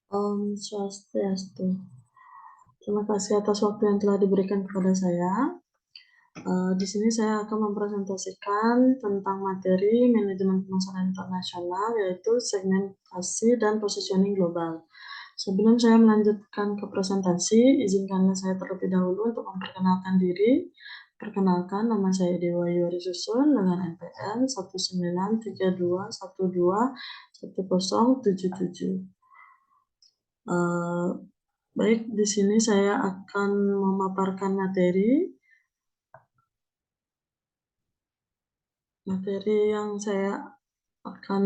Om Swastiastu. Terima kasih atas waktu yang telah diberikan kepada saya. Di sini saya akan mempresentasikan tentang materi manajemen pemasaran internasional, yaitu segmentasi dan positioning global. Sebelum saya melanjutkan ke presentasi, izinkanlah saya terlebih dahulu untuk memperkenalkan diri. Perkenalkan, nama saya Dewa Yuari Susun dengan NPM 19321211077. Baik, di sini saya akan memaparkan materi yang saya akan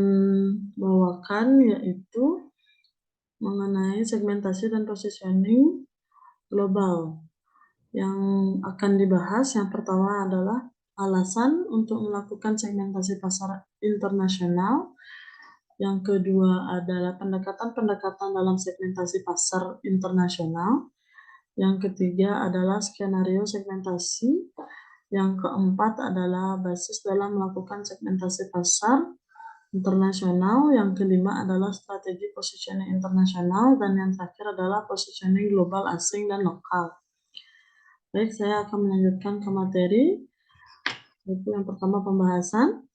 bawakan, yaitu mengenai segmentasi dan positioning global. Yang akan dibahas yang pertama adalah alasan untuk melakukan segmentasi pasar internasional. Yang kedua adalah pendekatan-pendekatan dalam segmentasi pasar internasional. Yang ketiga adalah skenario segmentasi. Yang keempat adalah basis dalam melakukan segmentasi pasar internasional. Yang kelima adalah strategi positioning internasional. Dan yang terakhir adalah positioning global, asing, dan lokal. Baik, saya akan melanjutkan ke materi. Itu yang pertama, pembahasan.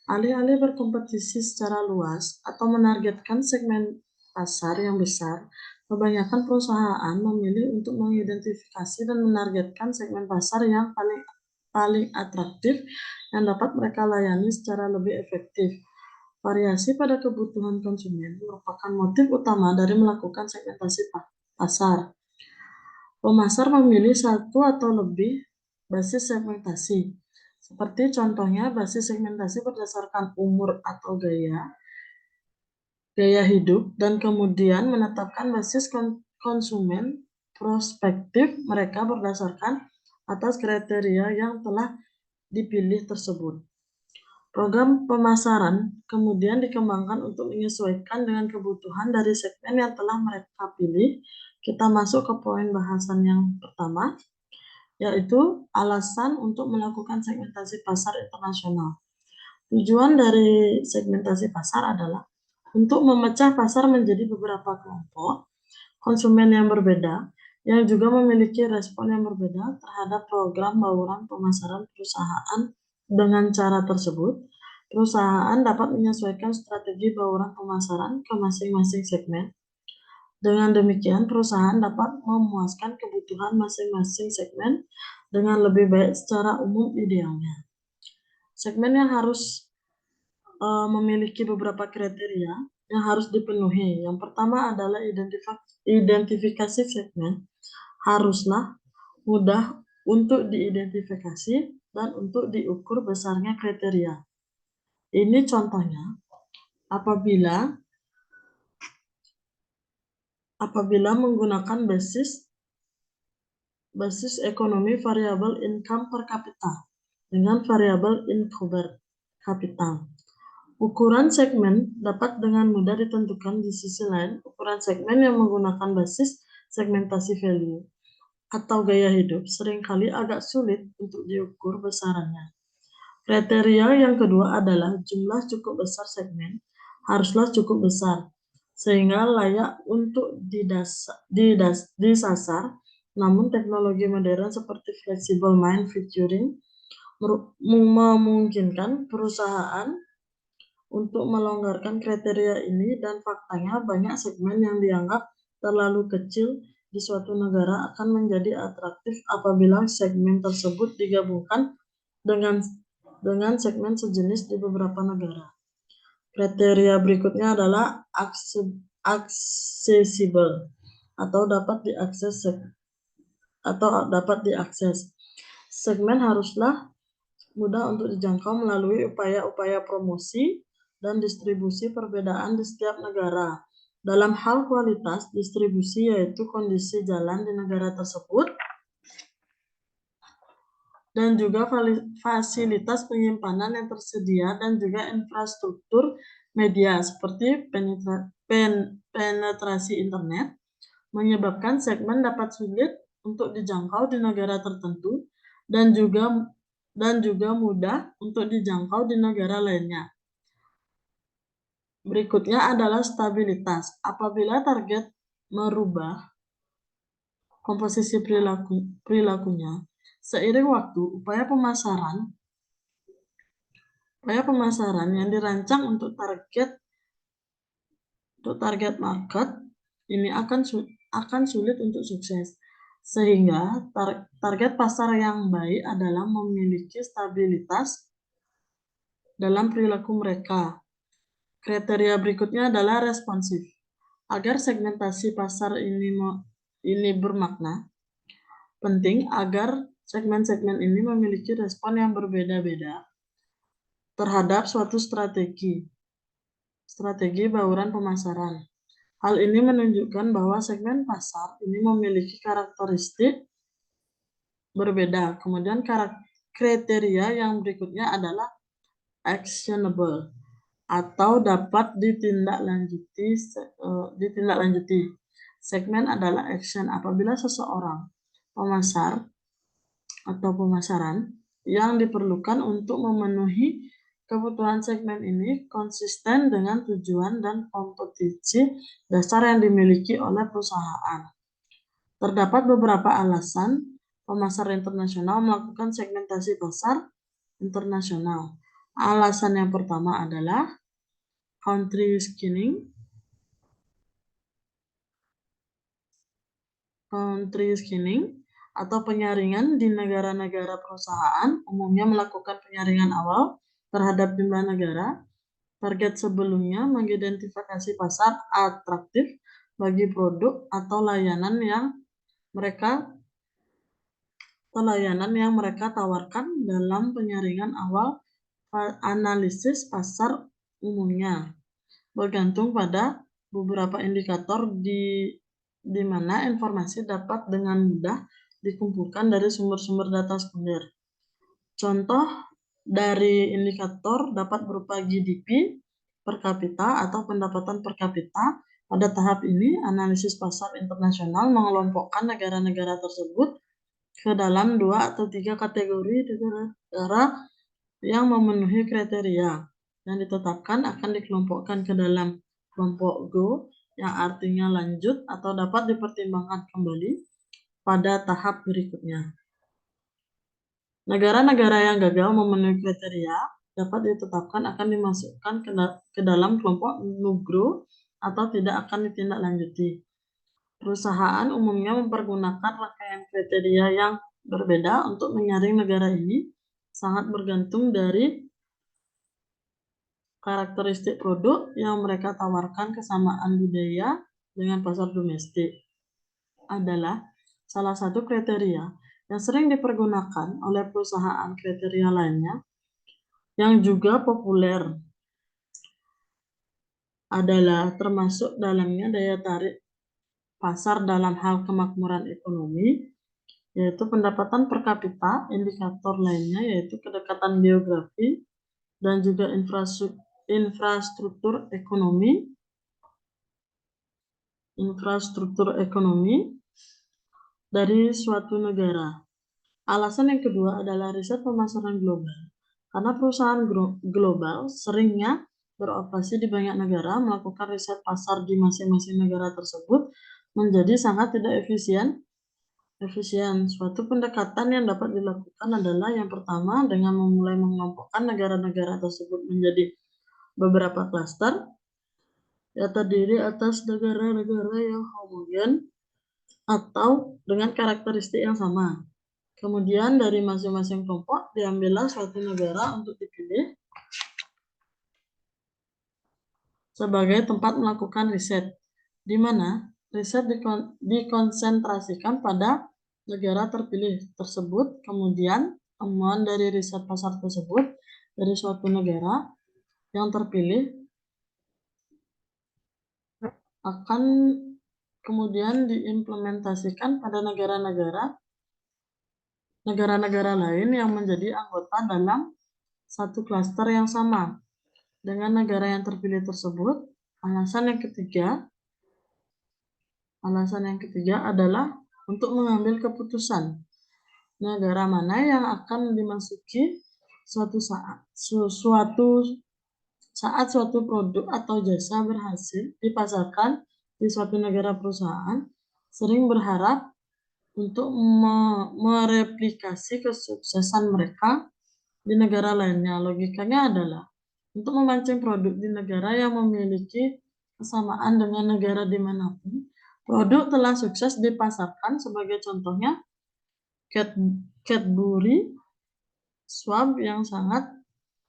Alih-alih berkompetisi secara luas atau menargetkan segmen pasar yang besar, kebanyakan perusahaan memilih untuk mengidentifikasi dan menargetkan segmen pasar yang paling atraktif yang dapat mereka layani secara lebih efektif. Variasi pada kebutuhan konsumen merupakan motif utama dari melakukan segmentasi pasar. Pemasar memilih satu atau lebih basis segmentasi. Seperti contohnya basis segmentasi berdasarkan umur atau gaya hidup, dan kemudian menetapkan basis konsumen prospektif mereka berdasarkan atas kriteria yang telah dipilih tersebut. Program pemasaran kemudian dikembangkan untuk menyesuaikan dengan kebutuhan dari segmen yang telah mereka pilih. Kita masuk ke poin bahasan yang pertama, yaitu alasan untuk melakukan segmentasi pasar internasional. Tujuan dari segmentasi pasar adalah untuk memecah pasar menjadi beberapa kelompok konsumen yang berbeda, yang juga memiliki respon yang berbeda terhadap program bauran pemasaran perusahaan. Dengan cara tersebut, perusahaan dapat menyesuaikan strategi bauran pemasaran ke masing-masing segmen. Dengan demikian, perusahaan dapat memuaskan kebutuhan masing-masing segmen dengan lebih baik secara umum. Idealnya, segmen yang harus memiliki beberapa kriteria yang harus dipenuhi. Yang pertama adalah identifikasi segmen haruslah mudah untuk diidentifikasi dan untuk diukur besarnya kriteria. Ini contohnya apabila menggunakan basis ekonomi variabel income per kapita dengan variabel income capital. Ukuran segmen dapat dengan mudah ditentukan. Di sisi lain, ukuran segmen yang menggunakan basis segmentasi value atau gaya hidup seringkali agak sulit untuk diukur besarannya. Kriteria yang kedua adalah jumlah cukup besar segmen haruslah cukup besar sehingga layak untuk disasar. Namun teknologi modern seperti flexible manufacturing memungkinkan perusahaan untuk melonggarkan kriteria ini, dan faktanya banyak segmen yang dianggap terlalu kecil di suatu negara akan menjadi atraktif apabila segmen tersebut digabungkan dengan segmen sejenis di beberapa negara. Kriteria berikutnya adalah accessible atau dapat diakses. Segmen haruslah mudah untuk dijangkau melalui upaya-upaya promosi dan distribusi perbedaan di setiap negara. Dalam hal kualitas distribusi, yaitu kondisi jalan di negara tersebut dan juga fasilitas penyimpanan yang tersedia dan juga infrastruktur media seperti penetrasi internet menyebabkan segmen dapat sulit untuk dijangkau di negara tertentu dan juga mudah untuk dijangkau di negara lainnya. Berikutnya adalah stabilitas. Apabila target merubah komposisi perilakunya, seiring waktu, upaya pemasaran yang dirancang untuk target market ini akan sulit untuk sukses. Sehingga target pasar yang baik adalah memiliki stabilitas dalam perilaku mereka. Kriteria berikutnya adalah responsif. Agar segmentasi pasar ini bermakna, penting agar segmen-segmen ini memiliki respon yang berbeda-beda terhadap suatu strategi bauran pemasaran. Hal ini menunjukkan bahwa segmen pasar ini memiliki karakteristik berbeda. Kemudian kriteria yang berikutnya adalah actionable atau dapat ditindaklanjuti. Segmen adalah action apabila seseorang pemasar atau pemasaran yang diperlukan untuk memenuhi kebutuhan segmen ini konsisten dengan tujuan dan kompetisi dasar yang dimiliki oleh perusahaan. Terdapat beberapa alasan pemasar internasional melakukan segmentasi pasar internasional. Alasan yang pertama adalah country scanning. Atau penyaringan di negara-negara. Perusahaan umumnya melakukan penyaringan awal terhadap jumlah negara. Target sebelumnya mengidentifikasi pasar atraktif bagi produk atau layanan yang mereka tawarkan. Dalam penyaringan awal, analisis pasar umumnya bergantung pada beberapa indikator di mana informasi dapat dengan mudah dikumpulkan dari sumber-sumber data sekunder. Contoh dari indikator dapat berupa GDP per kapita atau pendapatan per kapita. Pada tahap ini, analisis pasar internasional mengelompokkan negara-negara tersebut ke dalam 2 atau 3 kategori negara yang memenuhi kriteria yang ditetapkan akan dikelompokkan ke dalam kelompok GO, yang artinya lanjut atau dapat dipertimbangkan kembali pada tahap berikutnya. Negara-negara yang gagal memenuhi kriteria dapat ditetapkan akan dimasukkan ke dalam kelompok NUGRO atau tidak akan ditindaklanjuti. Perusahaan umumnya mempergunakan rangkaian kriteria yang berbeda untuk menyaring negara ini, sangat bergantung dari karakteristik produk yang mereka tawarkan. Kesamaan budaya dengan pasar domestik adalah salah satu kriteria yang sering dipergunakan oleh perusahaan. Kriteria lainnya yang juga populer adalah termasuk dalamnya daya tarik pasar dalam hal kemakmuran ekonomi, yaitu pendapatan per kapita. Indikator lainnya yaitu kedekatan geografi dan juga infrastruktur ekonomi dari suatu negara. Alasan yang kedua adalah riset pemasaran global. Karena perusahaan global seringnya beroperasi di banyak negara, melakukan riset pasar di masing-masing negara tersebut menjadi sangat tidak efisien. Suatu pendekatan yang dapat dilakukan adalah yang pertama dengan memulai mengelompokkan negara-negara tersebut menjadi beberapa klaster yang terdiri atas negara-negara yang homogen atau dengan karakteristik yang sama. Kemudian dari masing-masing kelompok diambillah suatu negara untuk dipilih sebagai tempat melakukan riset, di mana riset dikonsentrasikan pada negara terpilih tersebut. Kemudian temuan dari riset pasar tersebut dari suatu negara yang terpilih akan kemudian diimplementasikan pada negara-negara lain yang menjadi anggota dalam satu klaster yang sama dengan negara yang terpilih tersebut. Alasan yang ketiga adalah untuk mengambil keputusan negara mana yang akan dimasuki suatu Saat suatu produk atau jasa berhasil dipasarkan di suatu negara perusahaan, sering berharap untuk mereplikasi kesuksesan mereka di negara lainnya. Logikanya adalah untuk memancing produk di negara yang memiliki kesamaan dengan negara dimanapun, produk telah sukses dipasarkan. Sebagai contohnya, Cadbury Schwab yang sangat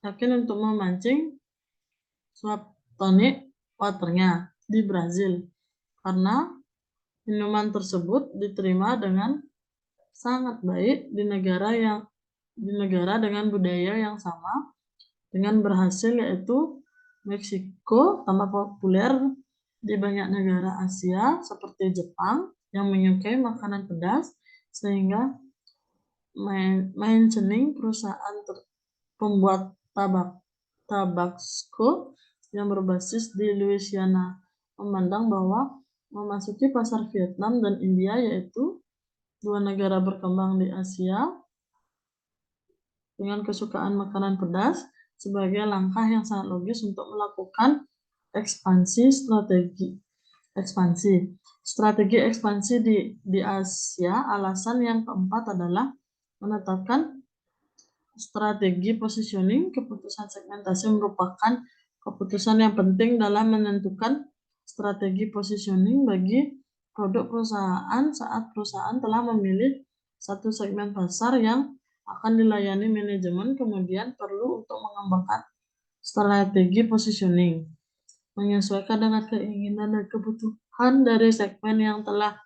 yakin untuk memancing Schwab tonic waternya di Brazil karena minuman tersebut diterima dengan sangat baik di negara dengan budaya yang sama dengan berhasil, yaitu Meksiko tambah populer di banyak negara Asia seperti Jepang yang menyukai makanan pedas, sehingga mentioning perusahaan pembuat tabasco yang berbasis di Louisiana memandang bahwa memasuki pasar Vietnam dan India, yaitu dua negara berkembang di Asia dengan kesukaan makanan pedas, sebagai langkah yang sangat logis untuk melakukan strategi ekspansi di Asia. Alasan yang keempat adalah menetapkan strategi positioning. Keputusan segmentasi merupakan keputusan yang penting dalam menentukan strategi positioning bagi produk perusahaan saat perusahaan telah memilih satu segmen pasar yang akan dilayani. Manajemen kemudian perlu untuk mengembangkan strategi positioning menyesuaikan dengan keinginan dan kebutuhan dari segmen yang telah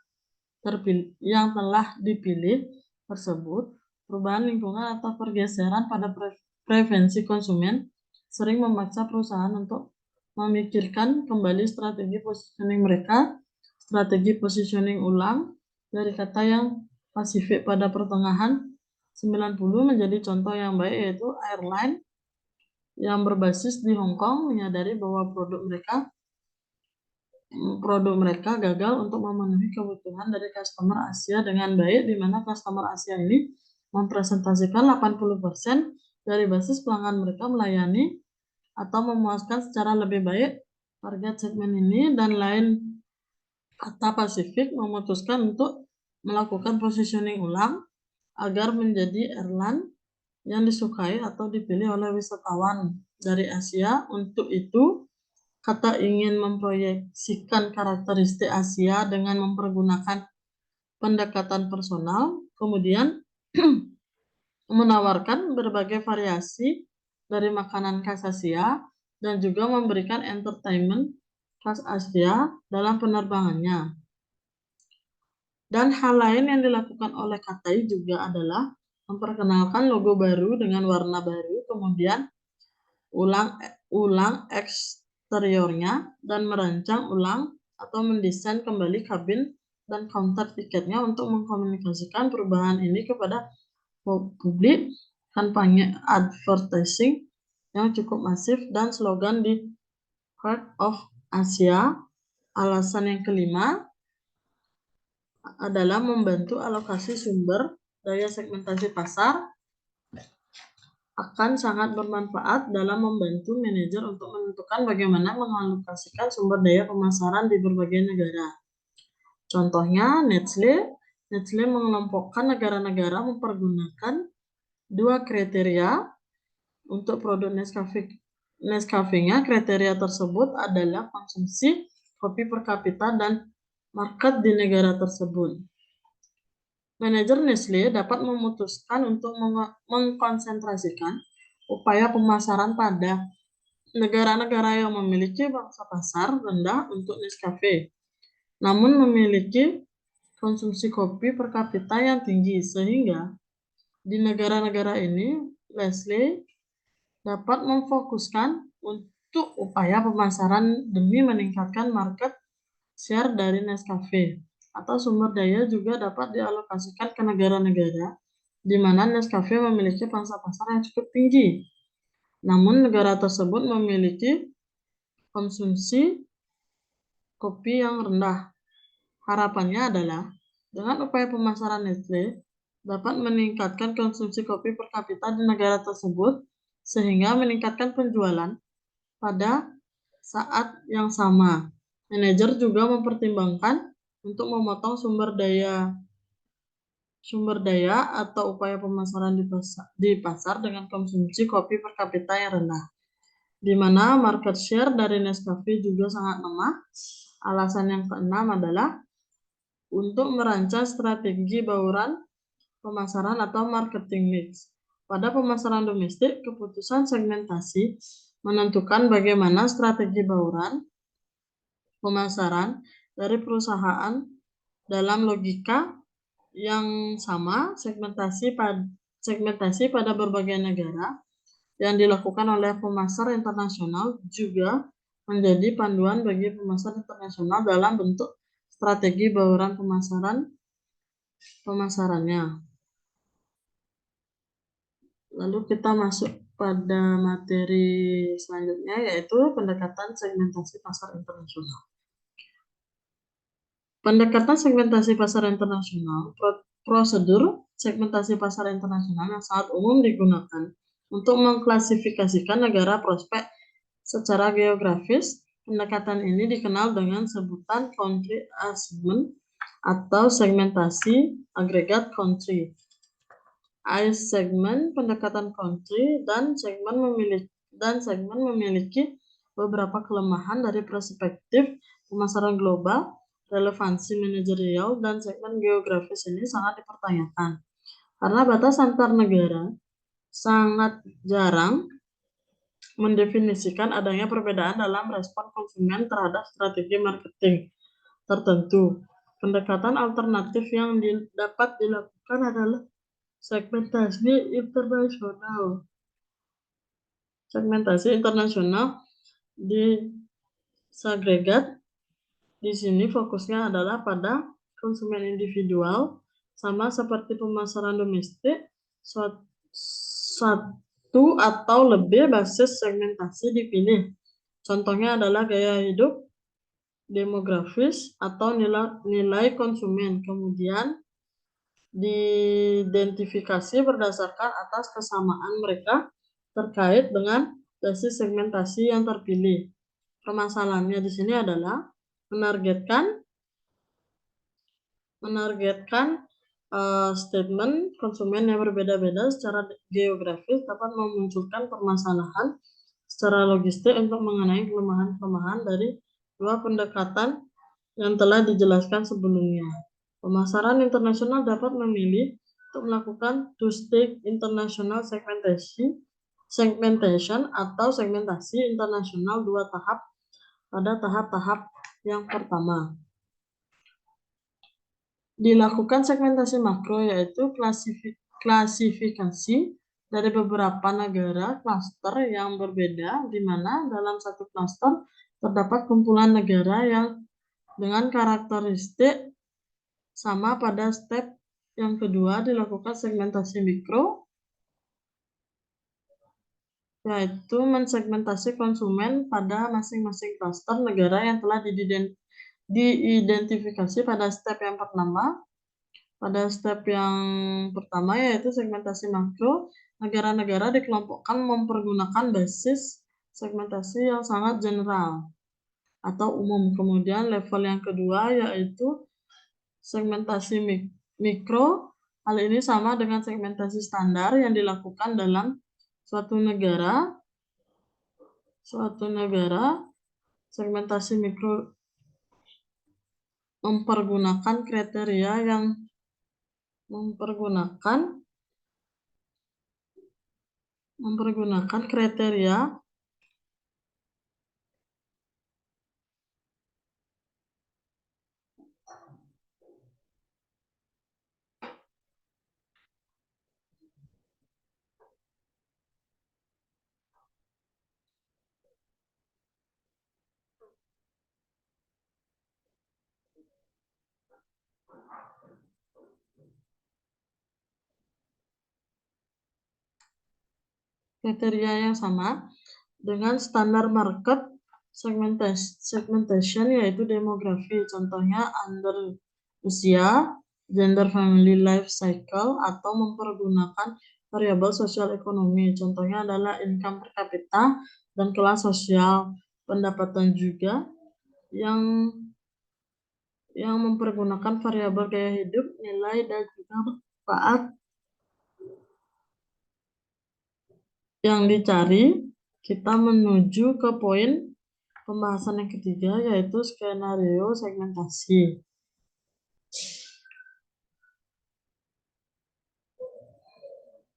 dipilih tersebut. Perubahan lingkungan atau pergeseran pada preferensi konsumen sering memaksa perusahaan untuk memikirkan kembali strategi positioning mereka. Strategi positioning ulang dari kata yang Pasifik pada pertengahan 90 menjadi contoh yang baik, yaitu airline yang berbasis di Hong Kong menyadari bahwa produk mereka gagal untuk memenuhi kebutuhan dari customer Asia dengan baik, di mana customer Asia ini mempresentasikan 80% dari basis pelanggan mereka. Melayani atau memuaskan secara lebih baik target segmen ini, dan lain kata Pasifik memutuskan untuk melakukan positioning ulang agar menjadi airline yang disukai atau dipilih oleh wisatawan dari Asia. Untuk itu, kata ingin memproyeksikan karakteristik Asia dengan mempergunakan pendekatan personal, kemudian menawarkan berbagai variasi dari makanan khas Asia dan juga memberikan entertainment khas Asia dalam penerbangannya. Dan hal lain yang dilakukan oleh Katai juga adalah memperkenalkan logo baru dengan warna baru, kemudian ulang eksteriornya, dan merancang ulang atau mendesain kembali kabin dan counter tiketnya untuk mengkomunikasikan perubahan ini kepada publik. Kampanye advertising yang cukup masif dan slogan di Heart of Asia. Alasan yang kelima adalah membantu alokasi sumber daya. Segmentasi pasar akan sangat bermanfaat dalam membantu manajer untuk menentukan bagaimana mengalokasikan sumber daya pemasaran di berbagai negara. Contohnya, Nestle mengelompokkan negara-negara mempergunakan dua kriteria untuk produk Nescafe-nya. Kriteria tersebut adalah konsumsi kopi per kapita dan market di negara tersebut. Manajer Nestle dapat memutuskan untuk mengkonsentrasikan upaya pemasaran pada negara-negara yang memiliki pangsa pasar rendah untuk Nescafe, namun memiliki konsumsi kopi per kapita yang tinggi, sehingga di negara-negara ini Nestle dapat memfokuskan untuk upaya pemasaran demi meningkatkan market share dari Nescafe. Atau sumber daya juga dapat dialokasikan ke negara-negara di mana Nescafe memiliki pangsa pasar yang cukup tinggi, namun negara tersebut memiliki konsumsi kopi yang rendah. Harapannya adalah dengan upaya pemasaran Nestle dapat meningkatkan konsumsi kopi per kapita di negara tersebut, sehingga meningkatkan penjualan pada saat yang sama. Manajer juga mempertimbangkan untuk memotong sumber daya atau upaya pemasaran di pasar dengan konsumsi kopi per kapita yang rendah, di mana market share dari Nescafe juga sangat lemah. Alasan yang keenam adalah untuk merancang strategi bauran pemasaran atau marketing mix. Pada pemasaran domestik, keputusan segmentasi menentukan bagaimana strategi bauran pemasaran dari perusahaan dalam logika yang sama. Segmentasi pada berbagai negara yang dilakukan oleh pemasar internasional juga menjadi panduan bagi pemasar internasional dalam bentuk strategi bauran pemasarannya. Lalu kita masuk pada materi selanjutnya, yaitu pendekatan segmentasi pasar internasional. Pendekatan segmentasi pasar internasional, prosedur segmentasi pasar internasional yang sangat umum digunakan untuk mengklasifikasikan negara prospek secara geografis. Pendekatan ini dikenal dengan sebutan country assessment atau segmentasi agregat country. segment pendekatan country dan segmen memiliki beberapa kelemahan dari perspektif pemasaran global. Relevansi manajerial dan segmen geografis ini sangat dipertanyakan karena batas antar negara sangat jarang mendefinisikan adanya perbedaan dalam respon konsumen terhadap strategi marketing tertentu. Pendekatan alternatif yang dapat dilakukan adalah segmentasi internasional. Segmentasi internasional disagregat. Di sini fokusnya adalah pada konsumen individual, sama seperti pemasaran domestik. Satu atau lebih basis segmentasi dipilih. Contohnya adalah gaya hidup, demografis, atau nilai konsumen. Kemudian diidentifikasi berdasarkan atas kesamaan mereka terkait dengan basis segmentasi yang terpilih. Permasalahannya di sini adalah menargetkan statement konsumen yang berbeda-beda secara geografis dapat memunculkan permasalahan secara logistik untuk mengenai kelemahan-kelemahan dari dua pendekatan yang telah dijelaskan sebelumnya. Pemasaran internasional dapat memilih untuk melakukan two-stage international segmentation atau segmentasi internasional dua tahap. Pada tahap-tahap yang pertama, dilakukan segmentasi makro, yaitu klasifikasi dari beberapa negara klaster yang berbeda, di mana dalam satu klaster terdapat kumpulan negara yang dengan karakteristik sama. Pada step yang kedua dilakukan segmentasi mikro, yaitu mensegmentasi konsumen pada masing-masing klaster negara yang telah diidentifikasi pada step yang pertama. Pada step yang pertama, yaitu segmentasi makro, negara-negara dikelompokkan mempergunakan basis segmentasi yang sangat general atau umum. Kemudian level yang kedua yaitu segmentasi mikro. Hal ini sama dengan segmentasi standar yang dilakukan dalam suatu negara. Segmentasi mikro mempergunakan kriteria yang sama dengan standar market segmentation, yaitu demografi. Contohnya under usia, gender, family life cycle, atau mempergunakan variabel sosial ekonomi. Contohnya adalah income per kapita, dan kelas sosial pendapatan juga yang mempergunakan variabel gaya hidup, nilai, dan juga manfaat yang dicari. Kita menuju ke poin pembahasan yang ketiga, yaitu skenario segmentasi.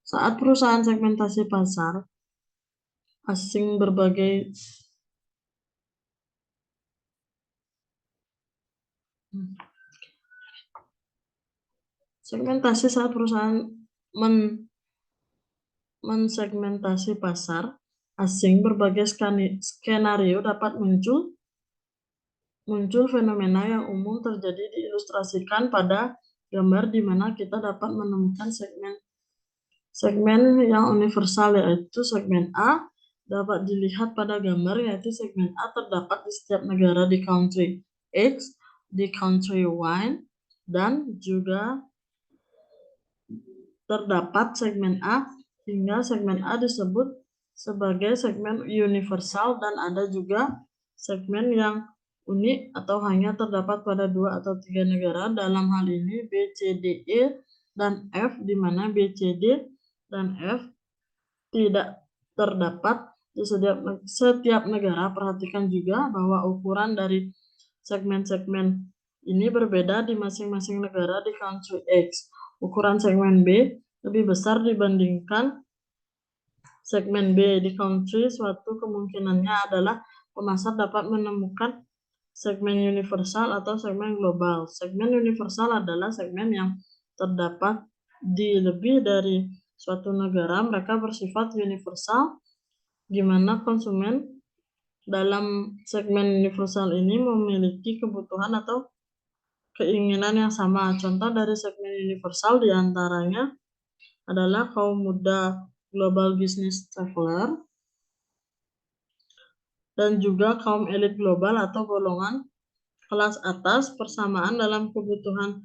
Saat perusahaan segmentasi pasar asing berbagai segmentasi saat perusahaan mensegmentasi pasar asing berbagai skenario dapat muncul fenomena yang umum terjadi diilustrasikan pada gambar di mana kita dapat menemukan segmen yang universal, yaitu segmen A dapat dilihat pada gambar, yaitu segmen A terdapat di setiap negara di country X, di country Y, dan juga terdapat segmen A hingga segmen A disebut sebagai segmen universal, dan ada juga segmen yang unik atau hanya terdapat pada 2 atau 3 negara, dalam hal ini B, C, D, E, dan F, di mana B, C, D, dan F tidak terdapat di setiap negara. Perhatikan juga bahwa ukuran dari segmen-segmen ini berbeda di masing-masing negara di country X. Ukuran segmen B lebih besar dibandingkan segmen B di country. Suatu kemungkinannya adalah pemasar dapat menemukan segmen universal atau segmen global. Segmen universal adalah segmen yang terdapat di lebih dari suatu negara. Mereka bersifat universal, di mana konsumen dalam segmen universal ini memiliki kebutuhan atau keinginan yang sama. Contoh dari segmen universal diantaranya adalah kaum muda, global business traveler, dan juga kaum elit global atau golongan kelas atas. Persamaan dalam kebutuhan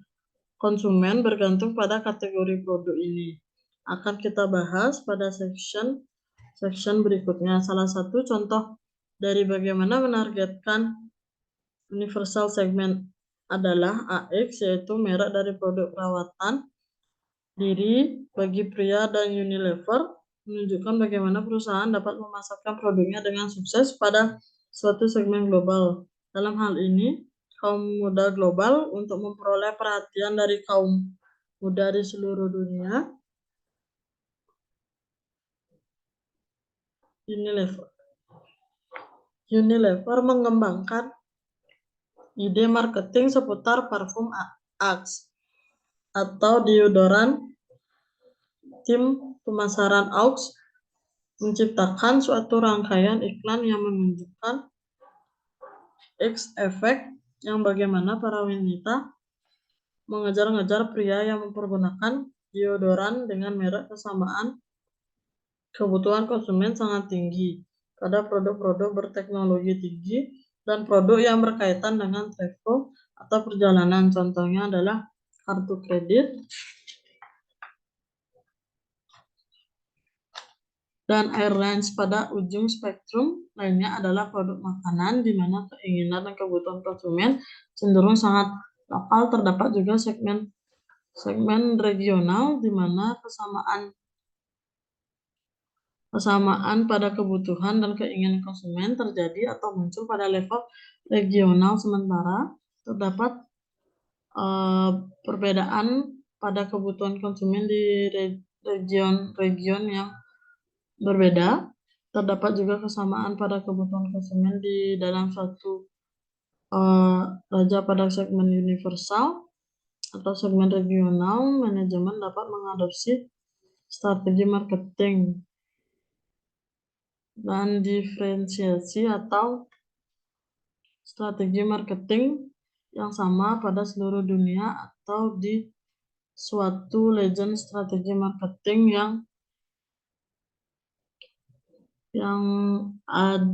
konsumen bergantung pada kategori produk ini. Akan kita bahas pada section berikutnya. Salah satu contoh dari bagaimana menargetkan universal segment adalah AX, yaitu merek dari produk perawatan diri bagi pria, dan Unilever menunjukkan bagaimana perusahaan dapat memasarkan produknya dengan sukses pada suatu segmen global. Dalam hal ini, kaum muda global untuk memperoleh perhatian dari kaum muda di seluruh dunia. Unilever mengembangkan ide marketing seputar parfum Axe atau deodoran. Tim pemasaran Axe menciptakan suatu rangkaian iklan yang menunjukkan X-Effect, yang bagaimana para wanita mengejar-ngejar pria yang mempergunakan deodoran dengan merek kesamaan kebutuhan konsumen sangat tinggi pada produk-produk berteknologi tinggi dan produk yang berkaitan dengan travel atau perjalanan. Contohnya adalah kartu kredit dan airlines. Pada ujung spektrum lainnya adalah produk makanan, di mana keinginan dan kebutuhan konsumen cenderung sangat lokal. Terdapat juga segmen regional, di mana kesamaan pada kebutuhan dan keinginan konsumen terjadi atau muncul pada level regional, sementara terdapat perbedaan pada kebutuhan konsumen di region-region yang berbeda. Terdapat juga kesamaan pada kebutuhan konsumen di dalam suatu raja pada segmen universal atau segmen regional. Manajemen dapat mengadopsi strategi marketing dan diferensiasi atau strategi marketing yang sama pada seluruh dunia, atau di suatu legend strategi marketing yang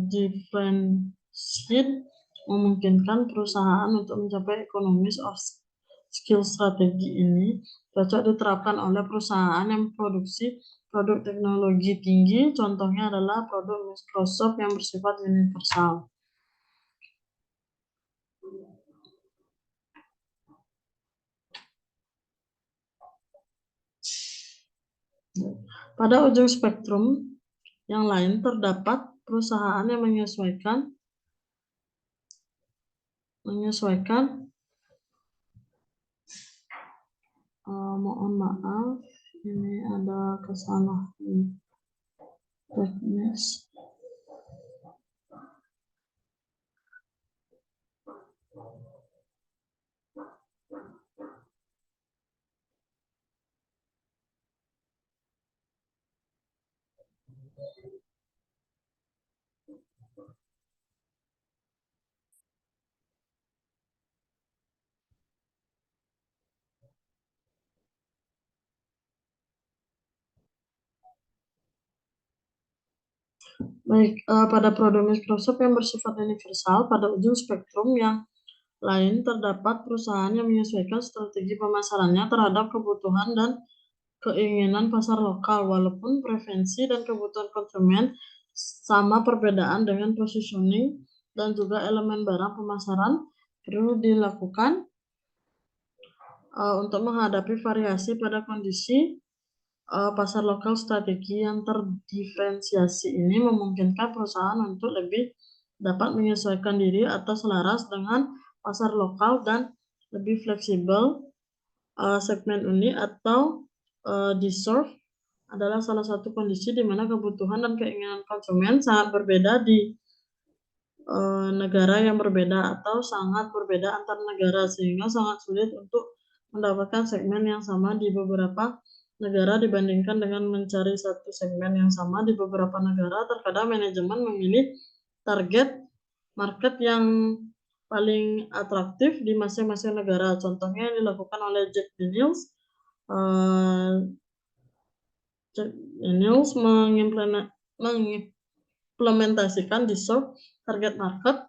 differentiate memungkinkan perusahaan untuk mencapai economies of skill strategi ini cocok diterapkan oleh perusahaan yang memproduksi produk teknologi tinggi. Contohnya adalah produk Microsoft yang bersifat universal. Pada ujung spektrum yang lain terdapat perusahaan yang menyesuaikan mohon maaf, ini ada kesalahan teknis. Baik, pada produk Microsoft yang bersifat universal, pada ujung spektrum yang lain terdapat perusahaan yang menyesuaikan strategi pemasarannya terhadap kebutuhan dan keinginan pasar lokal, walaupun preferensi dan kebutuhan konsumen sama. Perbedaan dengan positioning dan juga elemen barang pemasaran perlu dilakukan untuk menghadapi variasi pada kondisi pasar lokal. Strategi yang terdiferensiasi ini memungkinkan perusahaan untuk lebih dapat menyesuaikan diri atau selaras dengan pasar lokal dan lebih fleksibel. Segmen unik atau deserve adalah salah satu kondisi di mana kebutuhan dan keinginan konsumen sangat berbeda di negara yang berbeda atau sangat berbeda antar negara, sehingga sangat sulit untuk mendapatkan segmen yang sama di beberapa negara dibandingkan dengan mencari satu segmen yang sama di beberapa negara. Terkadang manajemen memilih target market yang paling atraktif di masing-masing negara. Contohnya yang dilakukan oleh Jack Daniels. Jack Daniels mengimplementasikan deserve target market,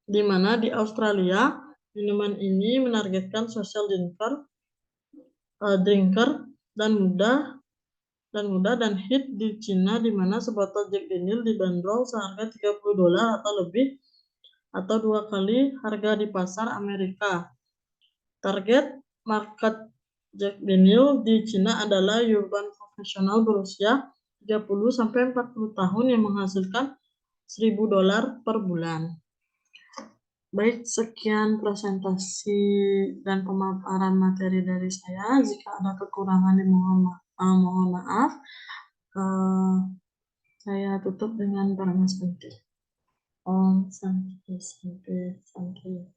di mana di Australia minuman ini menargetkan social drinker dan muda dan hit di Cina, di mana sebotol Jack Daniels dibanderol seharga $30 atau lebih, atau 2 kali harga di pasar Amerika. Target market Jack Daniels di Cina adalah urban profesional berusia 30-40 tahun yang menghasilkan $1.000 per bulan. Baik, sekian presentasi dan pemaparan materi dari saya. Jika ada kekurangan mohon maaf. Saya tutup dengan Paramahansa. Om Santi Santi Santi.